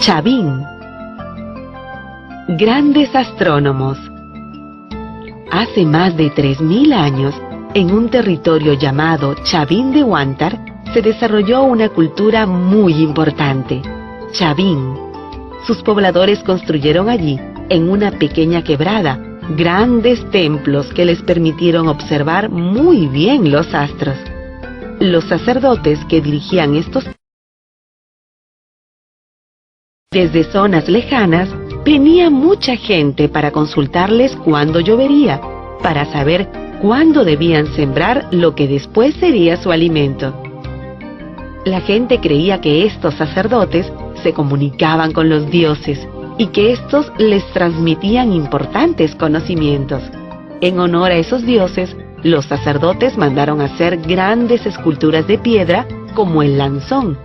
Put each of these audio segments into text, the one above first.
Chavín. Grandes astrónomos. Hace más de 3000 años, en un territorio llamado Chavín de Huántar, se desarrolló una cultura muy importante, Chavín. Sus pobladores construyeron allí, en una pequeña quebrada, grandes templos que les permitieron observar muy bien los astros. Los sacerdotes que dirigían estos desde zonas lejanas, venía mucha gente para consultarles cuándo llovería, para saber cuándo debían sembrar lo que después sería su alimento. La gente creía que estos sacerdotes se comunicaban con los dioses y que estos les transmitían importantes conocimientos. En honor a esos dioses, los sacerdotes mandaron hacer grandes esculturas de piedra como el Lanzón,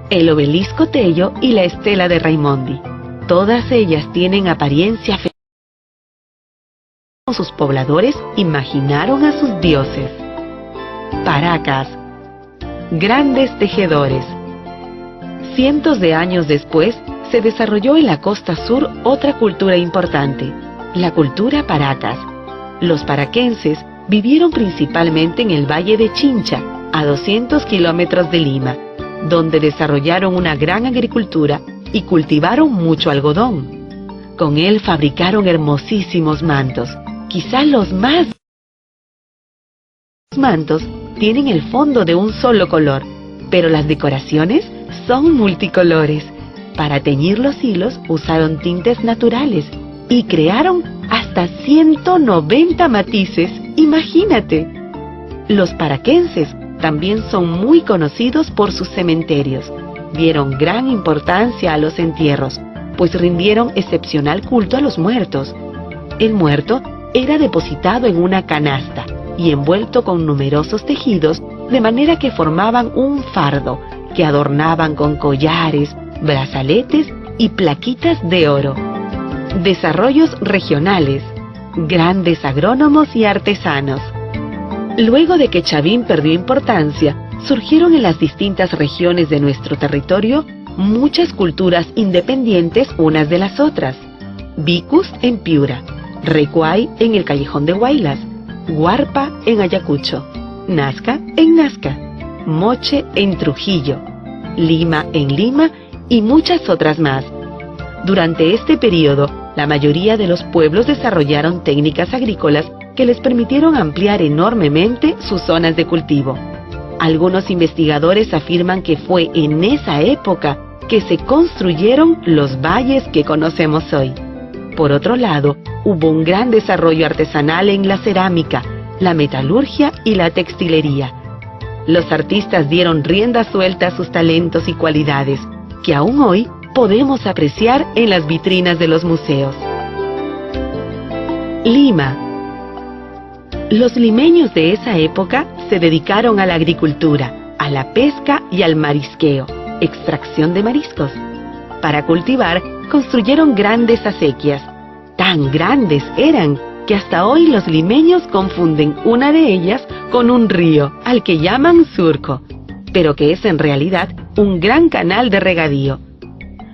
el obelisco Tello y la estela de Raimondi. Todas ellas tienen apariencia femenina. Sus pobladores imaginaron a sus dioses. Paracas. Grandes tejedores. Cientos de años después, se desarrolló en la costa sur otra cultura importante, la cultura Paracas. Los paraquenses vivieron principalmente en el Valle de Chincha, a 200 kilómetros de Lima, donde desarrollaron una gran agricultura y cultivaron mucho algodón. Con él fabricaron hermosísimos mantos, quizá los más. Los mantos tienen el fondo de un solo color, pero las decoraciones son multicolores. Para teñir los hilos usaron tintes naturales y crearon hasta 190 matices, imagínate. Los paraquenses también son muy conocidos por sus cementerios. Dieron gran importancia a los entierros, pues rindieron excepcional culto a los muertos. El muerto era depositado en una canasta y envuelto con numerosos tejidos, de manera que formaban un fardo que adornaban con collares, brazaletes y plaquitas de oro. Desarrollos regionales. Grandes agrónomos y artesanos. Luego de que Chavín perdió importancia, surgieron en las distintas regiones de nuestro territorio muchas culturas independientes unas de las otras. Vicus en Piura, Recuay en el Callejón de Huaylas, Huarpa en Ayacucho, Nazca en Nazca, Moche en Trujillo, Lima en Lima y muchas otras más. Durante este periodo, la mayoría de los pueblos desarrollaron técnicas agrícolas que les permitieron ampliar enormemente sus zonas de cultivo. Algunos investigadores afirman que fue en esa época que se construyeron los valles que conocemos hoy. Por otro lado, hubo un gran desarrollo artesanal en la cerámica, la metalurgia y la textilería. Los artistas dieron rienda suelta a sus talentos y cualidades, que aún hoy podemos apreciar en las vitrinas de los museos. Lima. Los limeños de esa época se dedicaron a la agricultura, a la pesca y al marisqueo, extracción de mariscos. Para cultivar, construyeron grandes acequias. Tan grandes eran que hasta hoy los limeños confunden una de ellas con un río, al que llaman surco, pero que es en realidad un gran canal de regadío.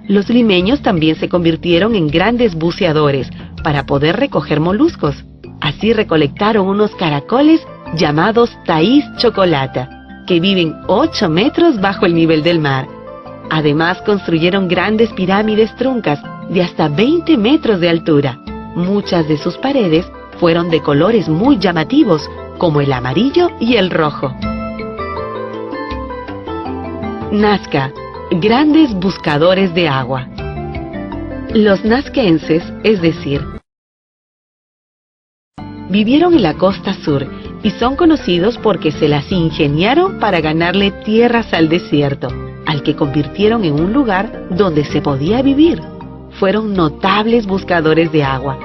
Los limeños también se convirtieron en grandes buceadores para poder recoger moluscos. Así recolectaron unos caracoles llamados taís chocolata, que viven 8 metros bajo el nivel del mar. Además, construyeron grandes pirámides truncas de hasta 20 metros de altura. Muchas de sus paredes fueron de colores muy llamativos, como el amarillo y el rojo. Nazca. Grandes buscadores de agua. Los nazquenses, es decir, vivieron en la costa sur y son conocidos porque se las ingeniaron para ganarle tierras al desierto, al que convirtieron en un lugar donde se podía vivir. Fueron notables buscadores de agua.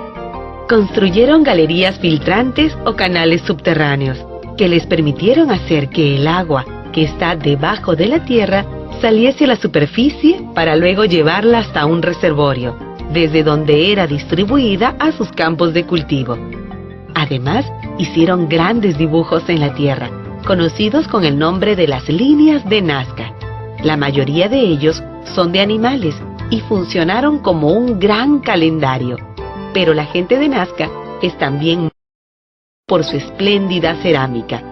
Construyeron galerías filtrantes o canales subterráneos, que les permitieron hacer que el agua, que está debajo de la tierra, saliese a la superficie para luego llevarla hasta un reservorio, desde donde era distribuida a sus campos de cultivo. Además, hicieron grandes dibujos en la tierra, conocidos con el nombre de las líneas de Nazca. La mayoría de ellos son de animales, y funcionaron como un gran calendario. Pero la gente de Nazca es también por su espléndida cerámica.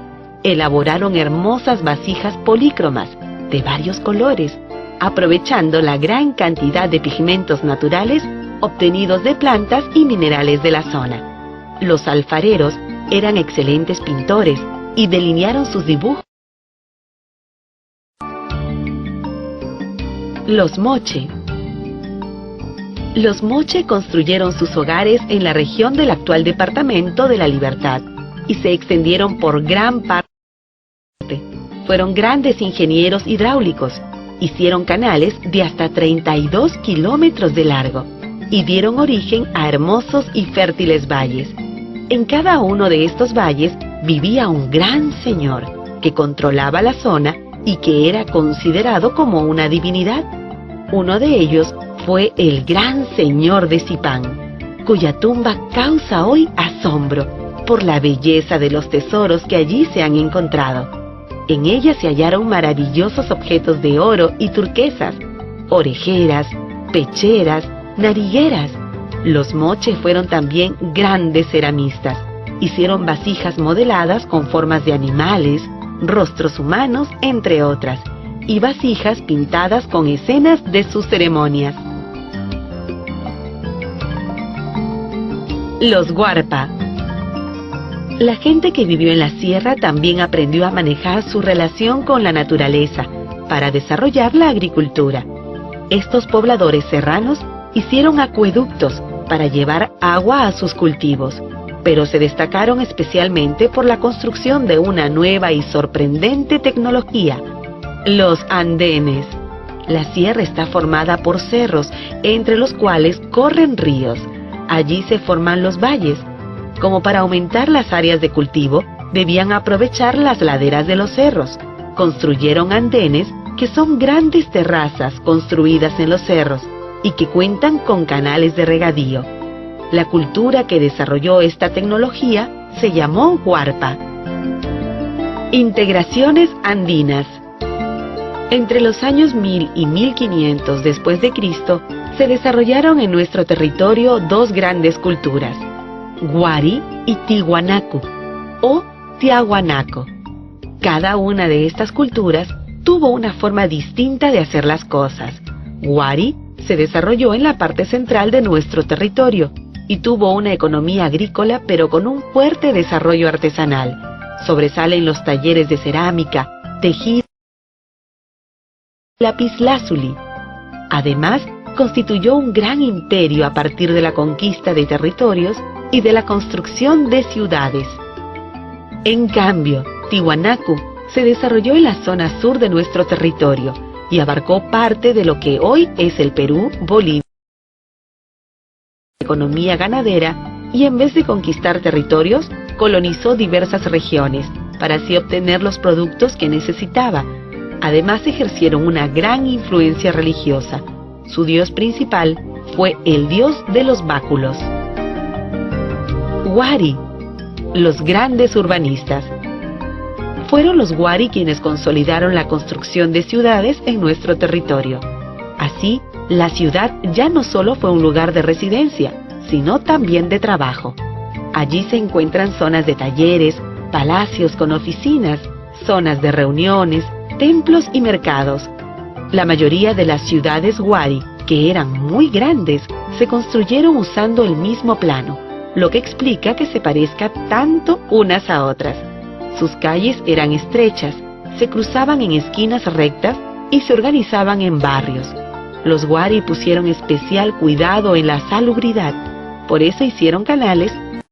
Elaboraron hermosas vasijas polícromas de varios colores, aprovechando la gran cantidad de pigmentos naturales obtenidos de plantas y minerales de la zona. Los alfareros eran excelentes pintores y delinearon sus dibujos. Los Moche. Los Moche construyeron sus hogares en la región del actual Departamento de la Libertad y se extendieron por gran parte. Fueron grandes ingenieros hidráulicos, hicieron canales de hasta 32 kilómetros de largo y dieron origen a hermosos y fértiles valles. En cada uno de estos valles vivía un gran señor que controlaba la zona y que era considerado como una divinidad. Uno de ellos fue el gran señor de Zipán, cuya tumba causa hoy asombro por la belleza de los tesoros que allí se han encontrado. En ella se hallaron maravillosos objetos de oro y turquesas, orejeras, pecheras, narigueras. Los Moche fueron también grandes ceramistas. Hicieron vasijas modeladas con formas de animales, rostros humanos, entre otras, y vasijas pintadas con escenas de sus ceremonias. Los Huarpa. La gente que vivió en la sierra también aprendió a manejar su relación con la naturaleza para desarrollar la agricultura. Estos pobladores serranos hicieron acueductos para llevar agua a sus cultivos, pero se destacaron especialmente por la construcción de una nueva y sorprendente tecnología: los andenes. La sierra está formada por cerros, entre los cuales corren ríos. Allí se forman los valles. Como para aumentar las áreas de cultivo, debían aprovechar las laderas de los cerros. Construyeron andenes, que son grandes terrazas construidas en los cerros y que cuentan con canales de regadío. La cultura que desarrolló esta tecnología se llamó Huarpa. Integraciones andinas. Entre los años 1000 y 1500 después de Cristo, se desarrollaron en nuestro territorio dos grandes culturas: Huari y Tiwanaku, o Tiahuanaco. Cada una de estas culturas tuvo una forma distinta de hacer las cosas. Huari se desarrolló en la parte central de nuestro territorio y tuvo una economía agrícola, pero con un fuerte desarrollo artesanal. Sobresalen los talleres de cerámica, tejido y lapislázuli. Además, constituyó un gran imperio a partir de la conquista de territorios y de la construcción de ciudades. En cambio, Tiwanaku se desarrolló en la zona sur de nuestro territorio y abarcó parte de lo que hoy es el Perú, Bolivia. Economía ganadera, y en vez de conquistar territorios, colonizó diversas regiones para así obtener los productos que necesitaba. Además, ejercieron una gran influencia religiosa. Su dios principal fue el dios de los báculos. Huari, los grandes urbanistas. Fueron los Huari quienes consolidaron la construcción de ciudades en nuestro territorio. Así, la ciudad ya no solo fue un lugar de residencia, sino también de trabajo. Allí se encuentran zonas de talleres, palacios con oficinas, zonas de reuniones, templos y mercados. La mayoría de las ciudades Huari, que eran muy grandes, se construyeron usando el mismo plano, lo que explica que se parezcan tanto unas a otras. Sus calles eran estrechas, se cruzaban en esquinas rectas y se organizaban en barrios. Los Huari pusieron especial cuidado en la salubridad, por eso hicieron canales para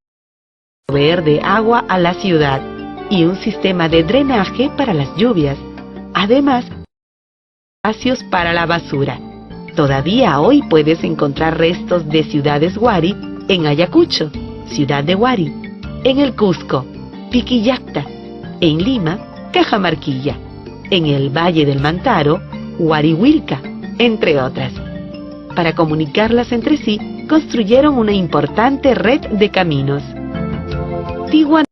proveer de agua a la ciudad y un sistema de drenaje para las lluvias. Además, espacios para la basura. Todavía hoy puedes encontrar restos de ciudades Huari en Ayacucho, Ciudad de Huari; en el Cusco, Piquillacta; en Lima, Cajamarquilla; en el Valle del Mantaro, Huarihuilca, entre otras. Para comunicarlas entre sí, construyeron una importante red de caminos. Tiwanaku